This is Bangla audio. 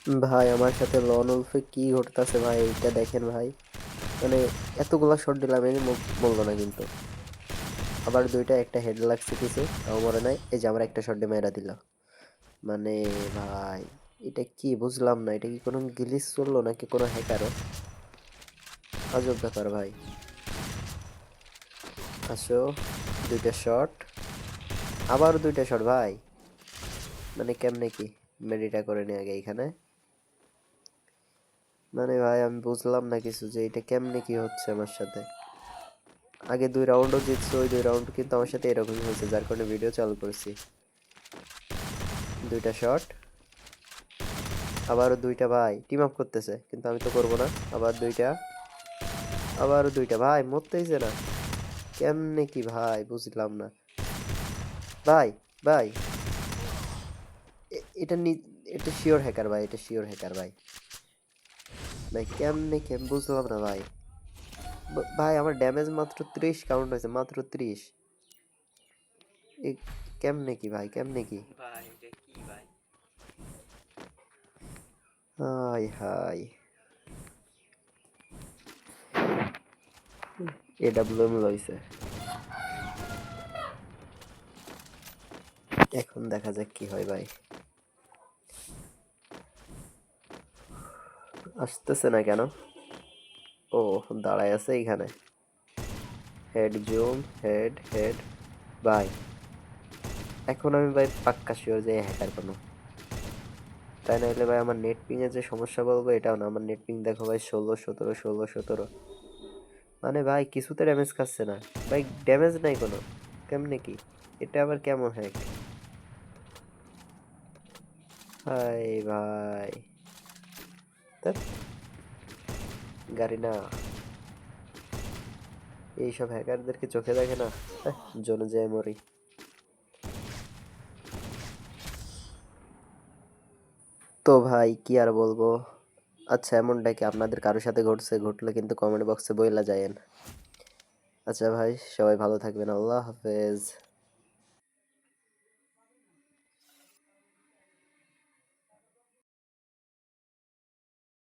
ভাই আমার সাথে লন উলফে কি ঘটতেছে ভাই, এইটা দেখেন ভাই। মানে এতগুলা শট দিলাম, এর বললো না কিন্তু। আবার দুইটা, একটা হেড লাগছে কিছু, তাও মরে নাই। এই যে আমার একটা শট দিয়ে মেরা দিল। মানে ভাই, এটা কি বুঝলাম না, এটা কি কোনো গ্লিচ চললো নাকি কোনো হ্যাকারও? আজব ব্যাপার ভাই। আসো, দুইটা শট, আবার দুইটা শট ভাই। মানে কেমনে কি মেডিটা করে নি আগে এখানে। মানে ভাই আমি বুঝলাম না কিছু, যে এটা কেমনে কি হচ্ছে আমার সাথে। আগে 2 রাউন্ডও জিতছে, ওই 2 রাউন্ড কিন্তু আমার সাথে এরকমই হয়েছে, যার কারণে ভিডিও চালু করছি। দুইটা শট, আবারও দুইটা ভাই, টিম আপ করতেছে কিন্তু আমি তো করবো না। আবার দুইটা, আবারও দুইটা ভাই, মরতেইছে না। কেমনে কি ভাই বুঝলাম না ভাই। ভাই এটা এটা শিওর হ্যাকার ভাই, এটা শিওর হ্যাকার ভাই। ভাই কেমনে বুঝলাম না ভাই। ভাই আমার ড্যামেজ মাত্র 30 কাউন্ট হয়েছে, মাত্র 30। এ কেমনে কি ভাই, কেমনে কি? ভাই এটা কি ভাই? High high. এডাব্লিউএম লইছে। এখন দেখা যাক কি হয় ভাই। আসতেছে না কেন? ও, দাঁড়ায় আছে এইখানে। Head zoom, head head. ভাই এখন আমি ভাই পাক্কা শিওর যে হ্যাকার কোনো। তাই না হলে ভাই আমার নেট পিং এর যে সমস্যা বলবো এটাও না, আমার নেট পিং দেখো ভাই 16 17 16 17। মানে ভাই কিছুতে ড্যামেজ খাচ্ছে না ভাই, ড্যামেজ নাই কোনো। কেমনে কি? এটা আবার কেমন হ্যাক? হাই ভাই, ধ্যাৎ, গাড়ি না। এইসব হ্যাকারদেরকে চোখে দেখে না। জোনে যায় মরি। তো ভাই কি আর বলবো। আচ্ছা এমনটা কি আপনাদের কারোর সাথে ঘটছে? ঘটলে কিন্তু কমেন্ট বক্সে বইলা যায়েন। আচ্ছা ভাই, সবাই ভালো থাকবেন, আল্লাহ হাফেজ।